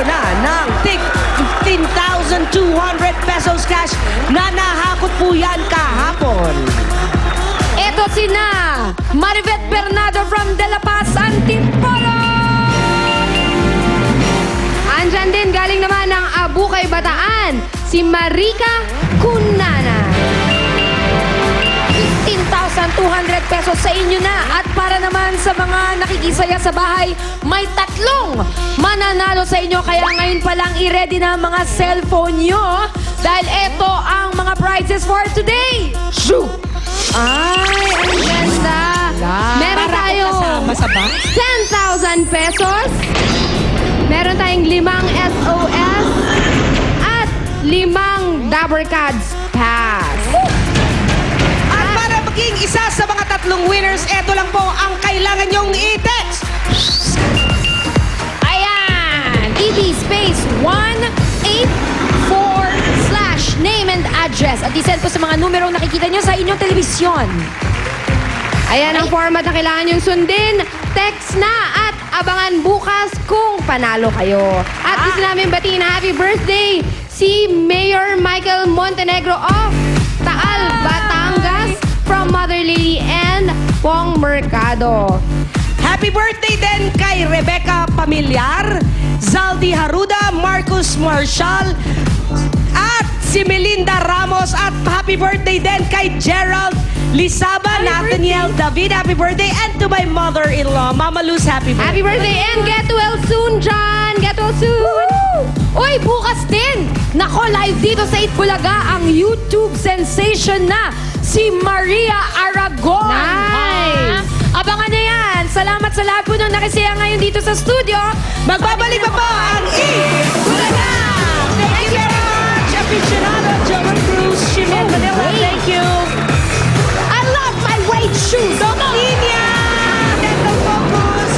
mananalo na ng tig 15,200 pesos cash na nahakot po yan kahapon. Ito sina Marivet Bernardo from De La Paz, Antipolo. Andyan din, galing naman ng Abukay, Bataan, si Marika Cunana. 15,200 pesos sa inyo na. At para naman sa mga nakikisaya sa bahay, may tatlong mananalo sa inyo. Kaya ngayon pa lang i-ready na ang mga cellphone nyo. Dahil ito ang mga prizes for today. Shoo! Ay, ang ganda. Meron tayong 10,000 pesos. Meron tayong 5 SOS at 5 Dabber Cards Pass. At para maging isa sa mga tatlong winners, eto lang po ang kailangan nyong i-text. Ayan! EB space 184/name and address. At isend po sa mga numero nakikita nyo sa inyong telebisyon. Ayan ang format na kailangan nyong sundin. Text na at abangan bukas kung panalo kayo. At gusto namin batiin na happy birthday si Mayor Michael Montenegro of Taal, Batangas from Mother Lily and Pong Mercado. Happy birthday din kay Rebecca Pamilyar, Zaldi Haruda, Marcus Marshall, at si Melinda Ramos. At happy birthday din kay Gerald Lisaba, Nathaniel David, happy birthday. And to my mother-in-law, Mama Luz, happy birthday. Happy birthday and get well soon, John! Get well soon! Uy, bukas din! Nako, live dito sa Itbulaga ang YouTube sensation na si Maria Aragon. Nice! Abangan nyo yan! Salamat sa lahat po nung nakisaya ngayon dito sa studio. Magbabalik pa po ang Itbulaga! Thank you very much, aficionado Jovan Cruz, Chimel Manila, thank you. I love my weight shoes! Linya! Dental Focus!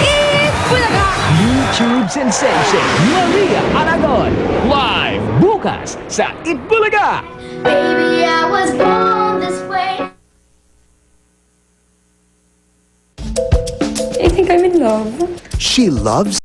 Itbulaga! YouTube sensation Maria Aragon. Live bukas sa Itbulaga. Baby, I was born this way. I think I'm in love. She loves